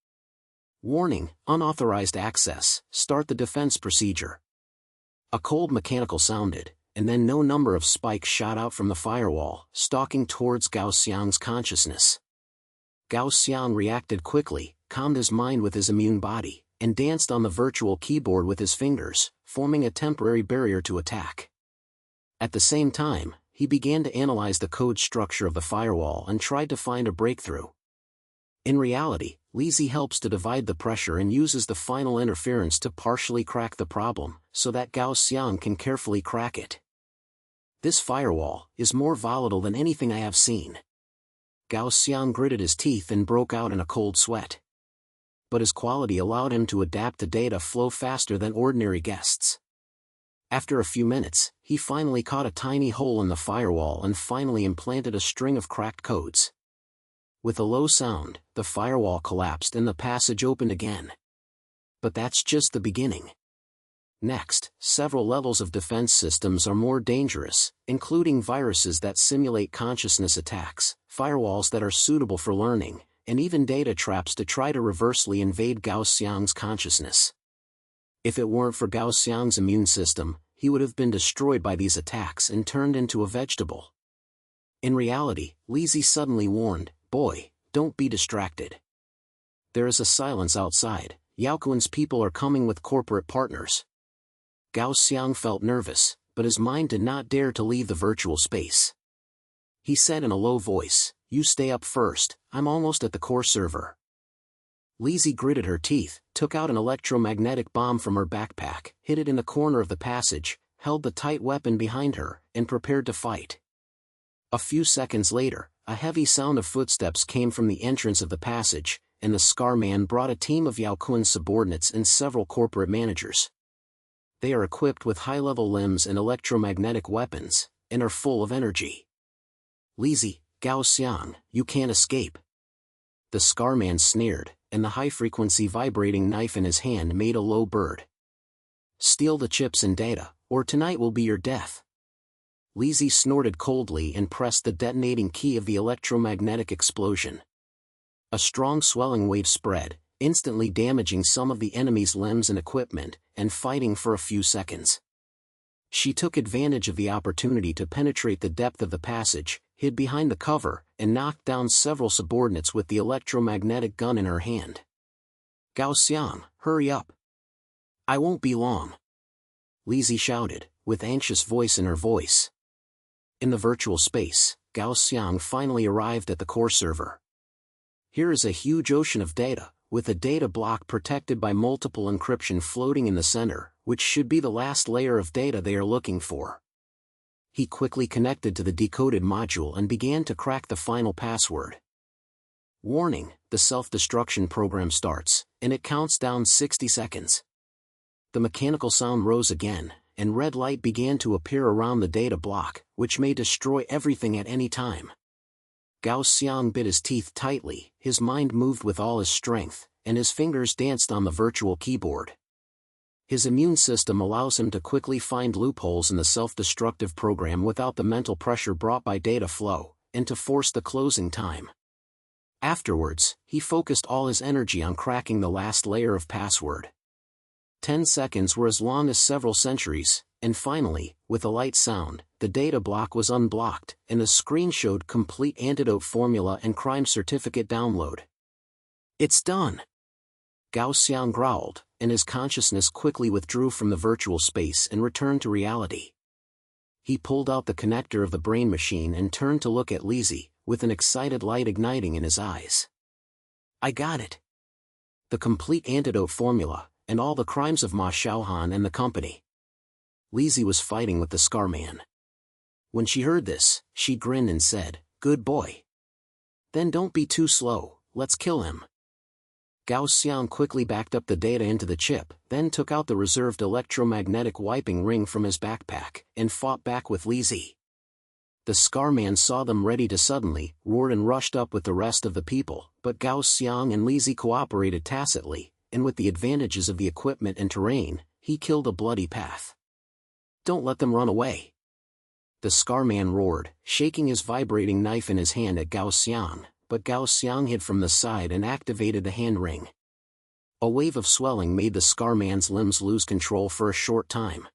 "Warning, unauthorized access, start the defense procedure." A cold mechanical sounded, and then no number of spikes shot out from the firewall, stalking towards Gao Xiang's consciousness. Gao Xiang reacted quickly, calmed his mind with his immune body, and danced on the virtual keyboard with his fingers, forming a temporary barrier to attack. At the same time, he began to analyze the code structure of the firewall and tried to find a breakthrough. In reality, Lizzie helps to divide the pressure and uses the final interference to partially crack the problem, so that Gao Xiang can carefully crack it. "This firewall is more volatile than anything I have seen." Gao Xiang gritted his teeth and broke out in a cold sweat. But his quality allowed him to adapt to data flow faster than ordinary guests. After a few minutes, he finally caught a tiny hole in the firewall and finally implanted a string of cracked codes. With a low sound, the firewall collapsed and the passage opened again. But that's just the beginning. Next, several levels of defense systems are more dangerous, including viruses that simulate consciousness attacks, firewalls that are suitable for learning, and even data traps to try to reversely invade Gao Xiang's consciousness. If it weren't for Gao Xiang's immune system, he would have been destroyed by these attacks and turned into a vegetable. In reality, Lizzie suddenly warned, "Boy, don't be distracted. There is a silence outside. Yaoquan's people are coming with corporate partners." Gao Xiang felt nervous, but his mind did not dare to leave the virtual space. He said in a low voice, "You stay up first, I'm almost at the core server." Lizzie gritted her teeth, took out an electromagnetic bomb from her backpack, hid it in the corner of the passage, held the tight weapon behind her, and prepared to fight. A few seconds later, a heavy sound of footsteps came from the entrance of the passage, and the Scar Man brought a team of Yao Kun's subordinates and several corporate managers. They are equipped with high-level limbs and electromagnetic weapons, and are full of energy. "Lizzie, Gao Xiang, you can't escape." The Scar Man sneered, and the high-frequency vibrating knife in his hand made a low bird. "Steal the chips and data, or tonight will be your death." Lizzie snorted coldly and pressed the detonating key of the electromagnetic explosion. A strong swelling wave spread, instantly damaging some of the enemy's limbs and equipment, and fighting for a few seconds. She took advantage of the opportunity to penetrate the depth of the passage, hid behind the cover, and knocked down several subordinates with the electromagnetic gun in her hand. "Gao Xiang, hurry up. I won't be long," Lizzie shouted, with anxious voice in her voice. In the virtual space, Gao Xiang finally arrived at the core server. Here is a huge ocean of data, with a data block protected by multiple encryption floating in the center, which should be the last layer of data they are looking for. He quickly connected to the decoded module and began to crack the final password. Warning, the self-destruction program starts, and it counts down 60 seconds. The mechanical sound rose again, and red light began to appear around the data block, which may destroy everything at any time. Gao Xiang bit his teeth tightly, his mind moved with all his strength, and his fingers danced on the virtual keyboard. His immune system allows him to quickly find loopholes in the self-destructive program without the mental pressure brought by data flow, and to force the closing time. Afterwards, he focused all his energy on cracking the last layer of password. 10 seconds were as long as several centuries, and finally, with a light sound, the data block was unblocked, and the screen showed complete antidote formula and crime certificate download. "It's done!" Gao Xiang growled, and his consciousness quickly withdrew from the virtual space and returned to reality. He pulled out the connector of the brain machine and turned to look at Lizzie, with an excited light igniting in his eyes. "I got it! The complete antidote formula, and all the crimes of Ma Xiaohan and the company." Lizzie was fighting with the Scar Man. When she heard this, she grinned and said, "Good boy. Then don't be too slow, let's kill him." Gao Xiang quickly backed up the data into the chip, then took out the reserved electromagnetic wiping ring from his backpack, and fought back with Lizzie. The Scar Man saw them ready to suddenly, roared and rushed up with the rest of the people, but Gao Xiang and Lizzie cooperated tacitly, and with the advantages of the equipment and terrain, he killed a bloody path. "Don't let them run away!" The Scar Man roared, shaking his vibrating knife in his hand at Gao Xiang, but Gao Xiang hid from the side and activated the hand ring. A wave of swelling made the Scar Man's limbs lose control for a short time.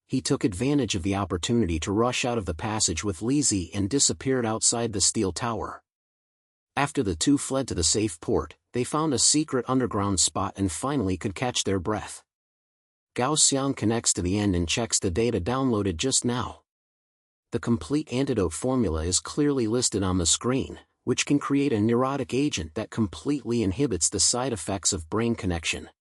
He took advantage of the opportunity to rush out of the passage with Lizzie and disappeared outside the steel tower. After the two fled to the safe port, they found a secret underground spot and finally could catch their breath. Gao Xiang connects to the end and checks the data downloaded just now. The complete antidote formula is clearly listed on the screen, which can create a neurotic agent that completely inhibits the side effects of brain connection.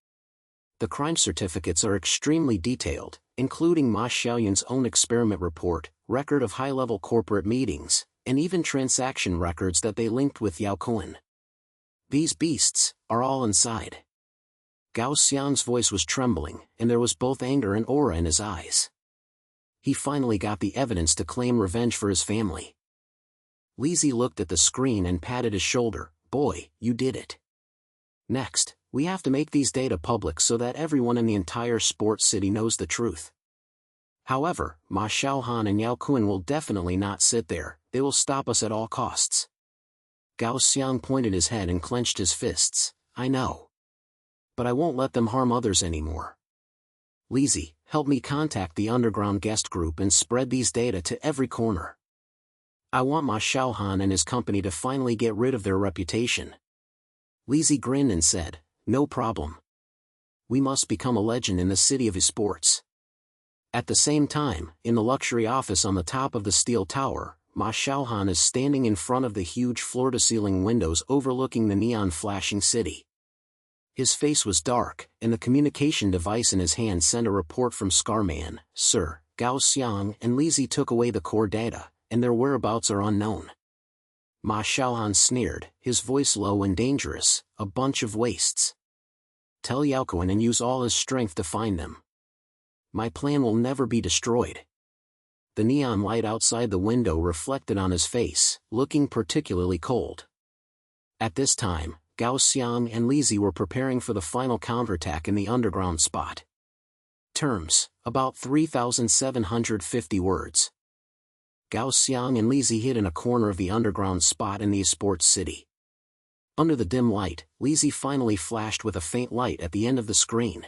The crime certificates are extremely detailed, including Ma Xiaoyan's own experiment report, record of high-level corporate meetings, and even transaction records that they linked with Yao Kun. These beasts are all inside. Gao Xiang's voice was trembling, and there was both anger and aura in his eyes. He finally got the evidence to claim revenge for his family. Lizzie looked at the screen and patted his shoulder. "Boy, you did it. Next, we have to make these data public so that everyone in the entire sports city knows the truth. However, Ma Xiaohan and Yao Kun will definitely not sit there, they will stop us at all costs." Gao Xiang pointed his head and clenched his fists. "I know. But I won't let them harm others anymore. Lizzie, help me contact the underground guest group and spread these data to every corner. I want Ma Xiaohan and his company to finally get rid of their reputation." Lizzie grinned and said, "No problem. We must become a legend in the city of esports." At the same time, in the luxury office on the top of the steel tower, Ma Xiaohan is standing in front of the huge floor-to-ceiling windows overlooking the neon-flashing city. His face was dark, and the communication device in his hand sent a report from Scarman. "Sir, Gao Xiang and Lizzie took away the core data, and their whereabouts are unknown." Ma Xiaohan sneered, his voice low and dangerous, "A bunch of wastes. Tell Yao Kun and use all his strength to find them. My plan will never be destroyed." The neon light outside the window reflected on his face, looking particularly cold. At this time, Gao Xiang and Lizzie were preparing for the final counterattack in the underground spot. Terms, about 3,750 words. Gao Xiang and Lizzie hid in a corner of the underground spot in the esports city. Under the dim light, Lizzie finally flashed with a faint light at the end of the screen.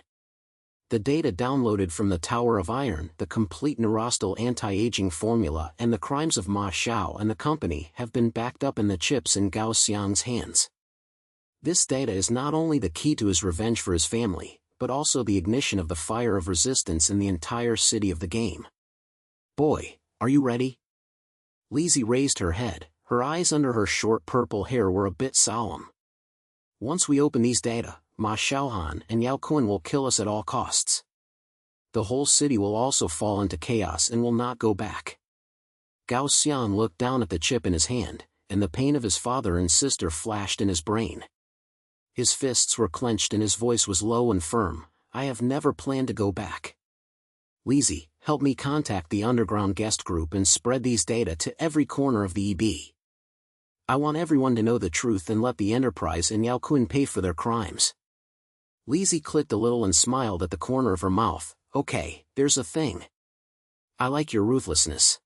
The data downloaded from the Tower of Iron, the complete neurostal anti-aging formula and the crimes of Ma Xiao and the company have been backed up in the chips in Gao Xiang's hands. This data is not only the key to his revenge for his family, but also the ignition of the fire of resistance in the entire city of the game. "Boy, are you ready?" Lizzie raised her head, her eyes under her short purple hair were a bit solemn. "Once we open these data, Ma Xiaohan and Yao Kun will kill us at all costs. The whole city will also fall into chaos and will not go back." Gao Xiang looked down at the chip in his hand, and the pain of his father and sister flashed in his brain. His fists were clenched and his voice was low and firm. "I have never planned to go back. Lizzie, help me contact the underground guest group and spread these data to every corner of the EB. I want everyone to know the truth and let the Enterprise and Yao Kun pay for their crimes." Lizzie clicked a little and smiled at the corner of her mouth. "Okay, there's a thing. I like your ruthlessness.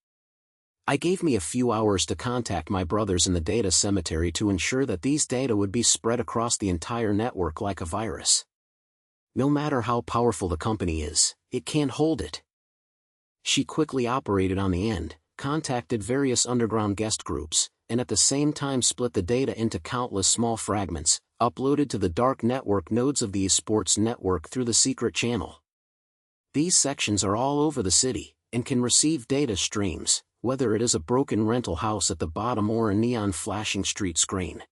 I gave me a few hours to contact my brothers in the data cemetery to ensure that these data would be spread across the entire network like a virus. No matter how powerful the company is, it can't hold it. She quickly operated on the end, contacted various underground guest groups, and at the same time split the data into countless small fragments, uploaded to the dark network nodes of the esports network through the secret channel. These sections are all over the city, and can receive data streams, whether it is a broken rental house at the bottom or a neon flashing street screen.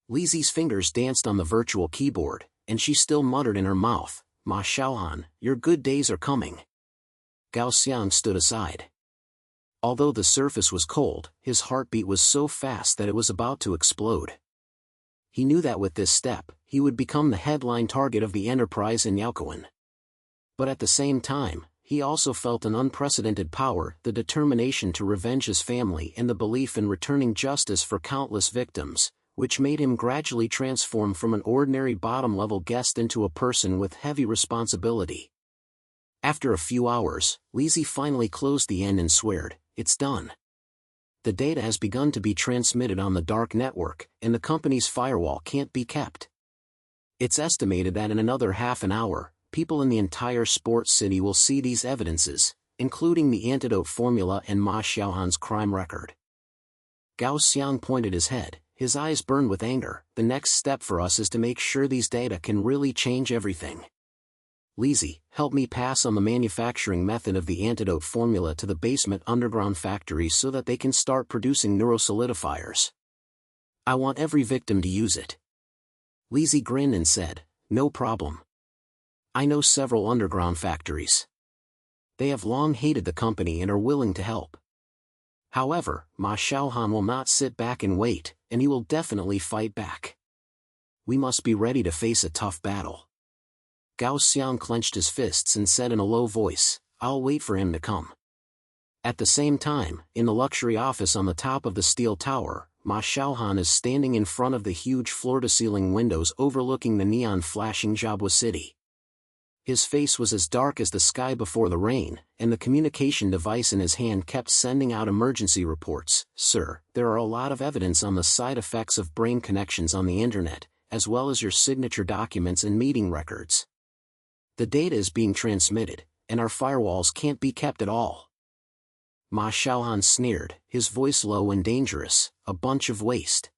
Lizzie's fingers danced on the virtual keyboard, and she still muttered in her mouth, "Ma Xiaohan, your good days are coming." Gao Xiang stood aside. Although the surface was cold, his heartbeat was so fast that it was about to explode. He knew that with this step, he would become the headline target of the Enterprise in Yaokuan. But at the same time, he also felt an unprecedented power, the determination to revenge his family and the belief in returning justice for countless victims, which made him gradually transform from an ordinary bottom-level guest into a person with heavy responsibility. After a few hours, Lizzie finally closed the end and swore, "It's done. The data has begun to be transmitted on the dark network, and the company's firewall can't be kept. It's estimated that in another half an hour, people in the entire sports city will see these evidences, including the antidote formula and Ma Xiaohan's crime record." Gao Xiang pointed his head, his eyes burned with anger. "The next step for us is to make sure these data can really change everything. Lizzie, help me pass on the manufacturing method of the antidote formula to the basement underground factories so that they can start producing neurosolidifiers. I want every victim to use it." Lizzie grinned and said, "No problem. I know several underground factories. They have long hated the company and are willing to help. However, Ma Xiaohan will not sit back and wait, and he will definitely fight back. We must be ready to face a tough battle." Gao Xiang clenched his fists and said in a low voice, "I'll wait for him to come." At the same time, in the luxury office on the top of the steel tower, Ma Xiaohan is standing in front of the huge floor-to-ceiling windows overlooking the neon-flashing Jabwa city. His face was as dark as the sky before the rain, and the communication device in his hand kept sending out emergency reports. "Sir, there are a lot of evidence on the side effects of brain connections on the internet, as well as your signature documents and meeting records. The data is being transmitted, and our firewalls can't be kept at all." Ma Xiaohan sneered, his voice low and dangerous, "A bunch of waste.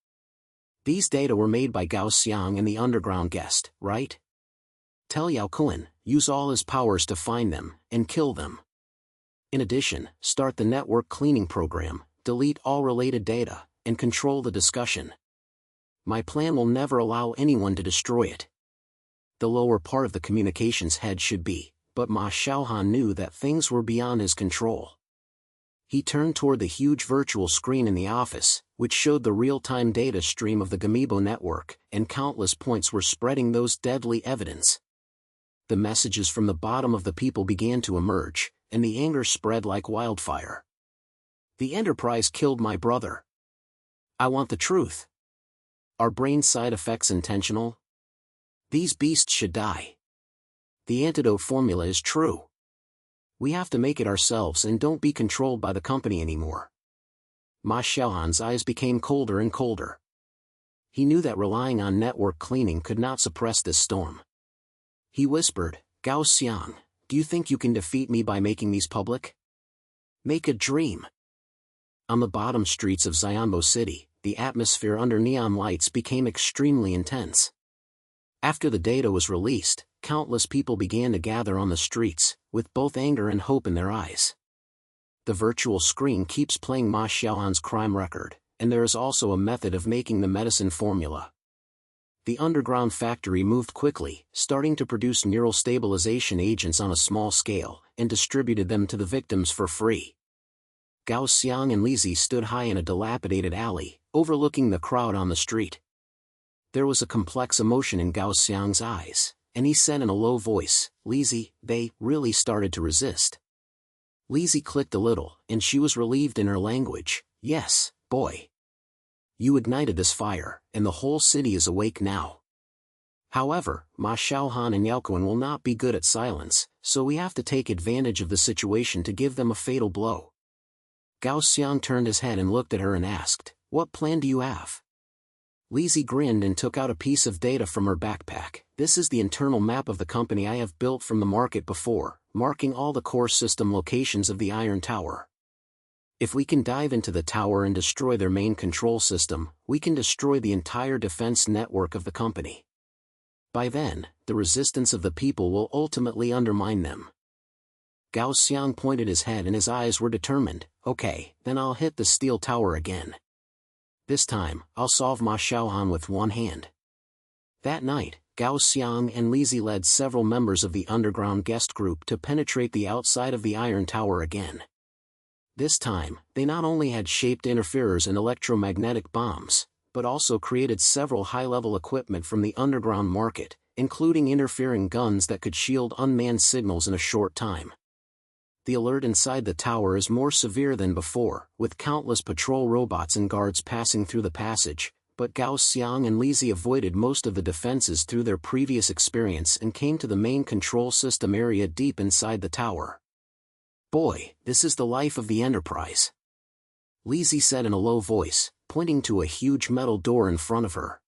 These data were made by Gao Xiang and the underground guest, right? Tell Yao Kun, use all his powers to find them, and kill them. In addition, start the network cleaning program, delete all related data, and control the discussion. My plan will never allow anyone to destroy it." The lower part of the communications head should be, but Ma Xiaohan knew that things were beyond his control. He turned toward the huge virtual screen in the office, which showed the real-time data stream of the Gamibo network, and countless points were spreading those deadly evidence. The messages from the bottom of the people began to emerge, and the anger spread like wildfire. "The Enterprise killed my brother. I want the truth. Are brain side effects intentional? These beasts should die. The antidote formula is true. We have to make it ourselves and don't be controlled by the company anymore." Ma Xiaohan's eyes became colder and colder. He knew that relying on network cleaning could not suppress this storm. He whispered, "Gao Xiang, do you think you can defeat me by making these public? Make a dream." On the bottom streets of Xianbo City, the atmosphere under neon lights became extremely intense. After the data was released, countless people began to gather on the streets, with both anger and hope in their eyes. The virtual screen keeps playing Ma Xiaohan's crime record, and there is also a method of making the medicine formula. The underground factory moved quickly, starting to produce neural stabilization agents on a small scale, and distributed them to the victims for free. Gao Xiang and Lizzie stood high in a dilapidated alley, overlooking the crowd on the street. There was a complex emotion in Gao Xiang's eyes, and he said in a low voice, "Lizzie, they really started to resist." Lizzie clicked a little, and she was relieved in her language. "Yes, boy. You ignited this fire, and the whole city is awake now. However, Ma Xiaohan and Yaokuan will not be good at silence, so we have to take advantage of the situation to give them a fatal blow." Gao Xiang turned his head and looked at her and asked, "What plan do you have?" Lizzie grinned and took out a piece of data from her backpack. "This is the internal map of the company I have built from the market before, marking all the core system locations of the Iron Tower. If we can dive into the tower and destroy their main control system, we can destroy the entire defense network of the company. By then, the resistance of the people will ultimately undermine them. Gao Xiang pointed his head and his eyes were determined. Okay, then I'll hit the steel tower again. This time, I'll solve Ma Xiaohan with one hand. That night, Gao Xiang and Li Zi led several members of the underground guest group to penetrate the outside of the Iron Tower again. This time, they not only had shaped interferers and electromagnetic bombs, but also created several high-level equipment from the underground market, including interfering guns that could shield unmanned signals in a short time. The alert inside the tower is more severe than before, with countless patrol robots and guards passing through the passage, but Gao Xiang and Li Zi avoided most of the defenses through their previous experience and came to the main control system area deep inside the tower. Boy, this is the life of the Enterprise, Li Zi said in a low voice, pointing to a huge metal door in front of her.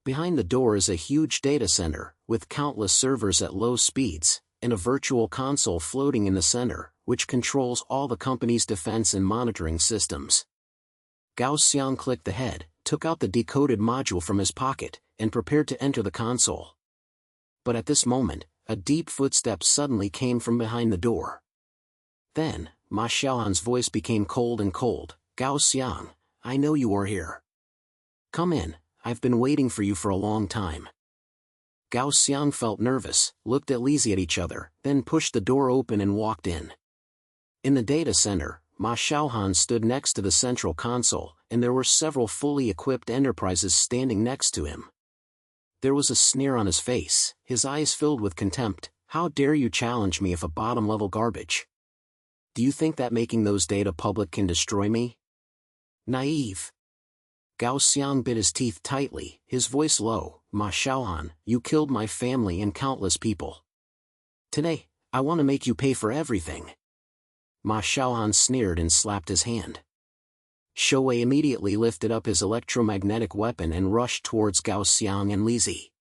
Behind the door is a huge data center, with countless servers at low speeds, and a virtual console floating in the center, which controls all the company's defense and monitoring systems. Gao Xiang clicked the head, took out the decoded module from his pocket, and prepared to enter the console. But at this moment, a deep footstep suddenly came from behind the door. Then, Ma Xiaohan's voice became cold and cold. Gao Xiang, I know you are here. Come in, I've been waiting for you for a long time. Gao Xiang felt nervous, looked at Li Zi at each other, then pushed the door open and walked in. In the data center, Ma Xiaohan stood next to the central console, and there were several fully equipped enterprises standing next to him. There was a sneer on his face, his eyes filled with contempt. How dare you challenge me if a bottom-level garbage? Do you think that making those data public can destroy me? Naive. Gao Xiang bit his teeth tightly, his voice low. Ma Xiaohan, you killed my family and countless people. Today, I want to make you pay for everything. Ma Xiaohan sneered and slapped his hand. Shouwei immediately lifted up his electromagnetic weapon and rushed towards Gao Xiang and Li Zi.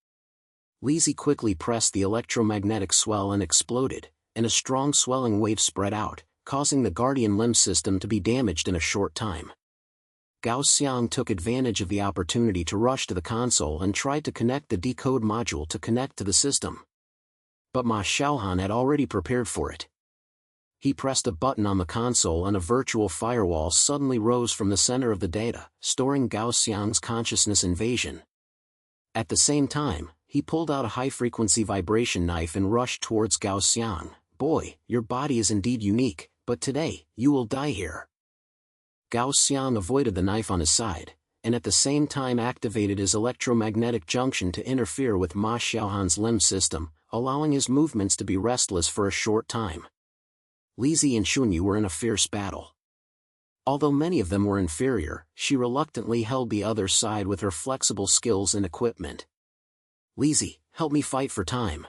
Li Zi quickly pressed the electromagnetic swell and exploded, and a strong swelling wave spread out, causing the Guardian limb system to be damaged in a short time. Gao Xiang took advantage of the opportunity to rush to the console and tried to connect the decode module to connect to the system. But Ma Xiaohan had already prepared for it. He pressed a button on the console and a virtual firewall suddenly rose from the center of the data, storing Gao Xiang's consciousness invasion. At the same time, he pulled out a high-frequency vibration knife and rushed towards Gao Xiang. Boy, your body is indeed unique, but today, you will die here. Gao Xiang avoided the knife on his side, and at the same time activated his electromagnetic junction to interfere with Ma Xiaohan's limb system, allowing his movements to be restless for a short time. Li Zi and Xunyu were in a fierce battle. Although many of them were inferior, she reluctantly held the other side with her flexible skills and equipment. Li Zi, help me fight for time.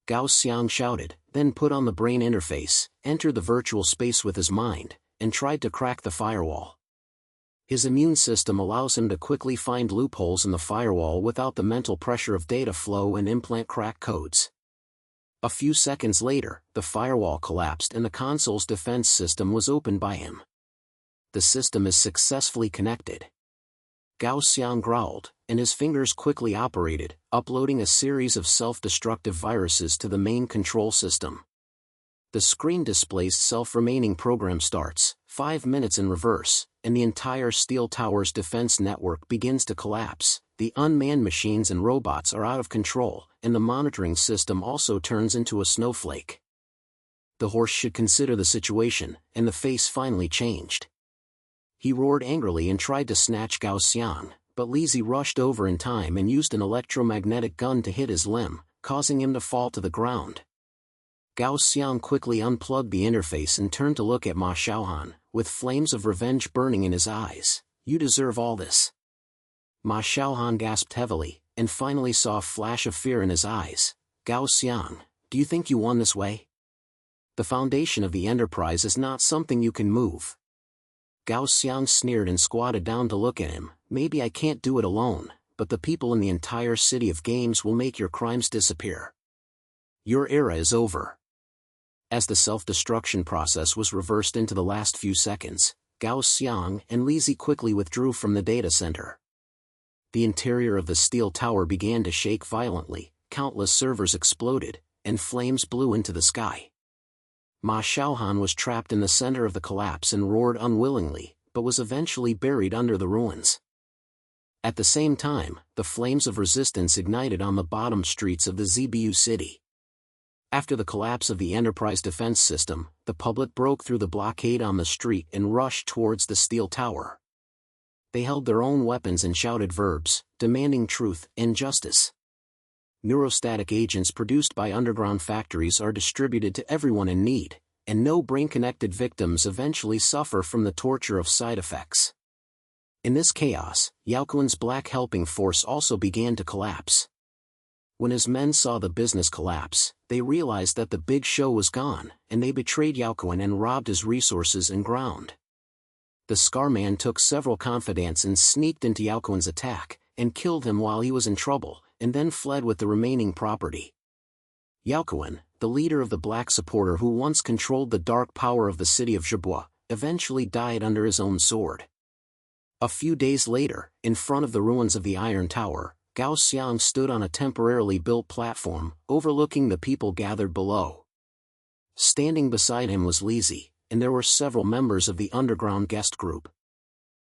Gao Xiang shouted, then put on the brain interface, entered the virtual space with his mind, and tried to crack the firewall. His immune system allows him to quickly find loopholes in the firewall without the mental pressure of data flow and implant crack codes. A few seconds later, the firewall collapsed and the console's defense system was opened by him. The system is successfully connected. Gao Xiang growled, and his fingers quickly operated, uploading a series of self-destructive viruses to the main control system. The screen displays self-remaining program starts, 5 minutes in reverse, and the entire steel tower's defense network begins to collapse. The unmanned machines and robots are out of control, and the monitoring system also turns into a snowflake. The horse should consider the situation, and the face finally changed. He roared angrily and tried to snatch Gao Xiang, but Li Zi rushed over in time and used an electromagnetic gun to hit his limb, causing him to fall to the ground. Gao Xiang quickly unplugged the interface and turned to look at Ma Xiaohan, with flames of revenge burning in his eyes. You deserve all this. Ma Xiaohan gasped heavily, and finally saw a flash of fear in his eyes. Gao Xiang, do you think you won this way? The foundation of the Enterprise is not something you can move. Gao Xiang sneered and squatted down to look at him. Maybe I can't do it alone, but the people in the entire city of games will make your crimes disappear. Your era is over. As the self-destruction process was reversed into the last few seconds, Gao Xiang and Lizzie quickly withdrew from the data center. The interior of the steel tower began to shake violently, countless servers exploded, and flames blew into the sky. Ma Xiaohan was trapped in the center of the collapse and roared unwillingly, but was eventually buried under the ruins. At the same time, the flames of resistance ignited on the bottom streets of the ZBU city. After the collapse of the Enterprise defense system, the public broke through the blockade on the street and rushed towards the steel tower. They held their own weapons and shouted verbs, demanding truth and justice. Neurostatic agents produced by underground factories are distributed to everyone in need, and no brain-connected victims eventually suffer from the torture of side effects. In this chaos, Yao Kuan's Black Helping Force also began to collapse. When his men saw the business collapse, they realized that the big show was gone, and they betrayed Yao Kuan and robbed his resources and ground. The Scar Man took several confidants and sneaked into Yao Kuan's attack, and killed him while he was in trouble, and then fled with the remaining property. Yao Kuan, the leader of the Black Supporter who once controlled the dark power of the city of Zhibo, eventually died under his own sword. A few days later, in front of the ruins of the Iron Tower, Gao Xiang stood on a temporarily built platform, overlooking the people gathered below. Standing beside him was Lizzie, and there were several members of the underground guest group.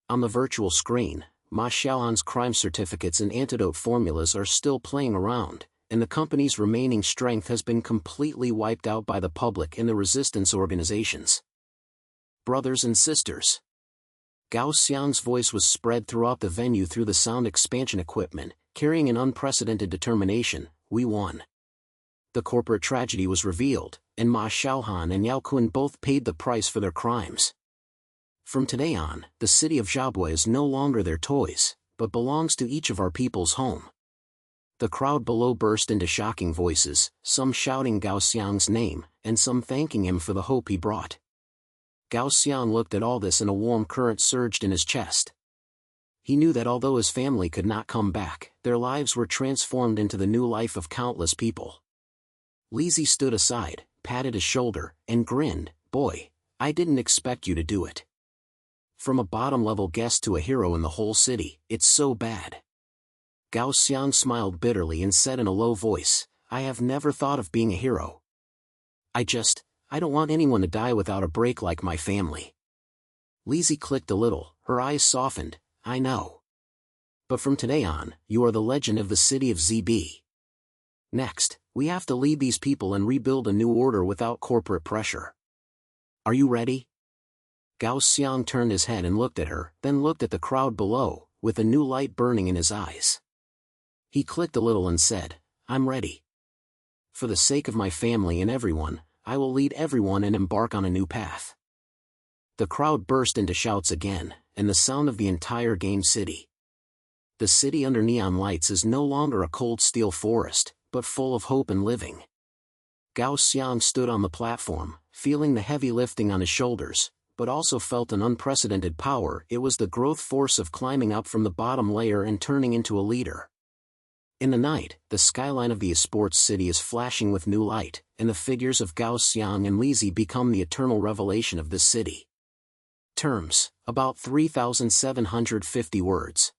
On the virtual screen, Ma Xiaohan's crime certificates and antidote formulas are still playing around, and the company's remaining strength has been completely wiped out by the public and the resistance organizations. Brothers and sisters. Gao Xiang's voice was spread throughout the venue through the sound expansion equipment, carrying an unprecedented determination: we won. The corporate tragedy was revealed, and Ma Xiaohan and Yao Kuan both paid the price for their crimes. From today on, the city of Zhabua is no longer their toys, but belongs to each of our people's home. The crowd below burst into shocking voices, some shouting Gao Xiang's name, and some thanking him for the hope he brought. Gao Xiang looked at all this and a warm current surged in his chest. He knew that although his family could not come back, their lives were transformed into the new life of countless people. Lizzie stood aside, patted his shoulder, and grinned. "Boy, I didn't expect you to do it. From a bottom-level guest to a hero in the whole city, it's so bad." Gao Xiang smiled bitterly and said in a low voice, "I have never thought of being a hero. I don't want anyone to die without a break like my family." Lizzie clicked a little, her eyes softened. "I know. But from today on, you are the legend of the city of ZB. Next, we have to lead these people and rebuild a new order without corporate pressure. Are you ready?" Gao Xiang turned his head and looked at her, then looked at the crowd below, with a new light burning in his eyes. He clicked a little and said, "I'm ready. For the sake of my family and everyone, I will lead everyone and embark on a new path." The crowd burst into shouts again, and the sound of the entire game city. The city under neon lights is no longer a cold steel forest, but full of hope and living. Gao Xiang stood on the platform, feeling the heavy lifting on his shoulders, but also felt an unprecedented power. It was the growth force of climbing up from the bottom layer and turning into a leader. In the night, the skyline of the esports city is flashing with new light, and the figures of Gao Xiang and Lizzie become the eternal revelation of this city. Terms: about 3,750 words.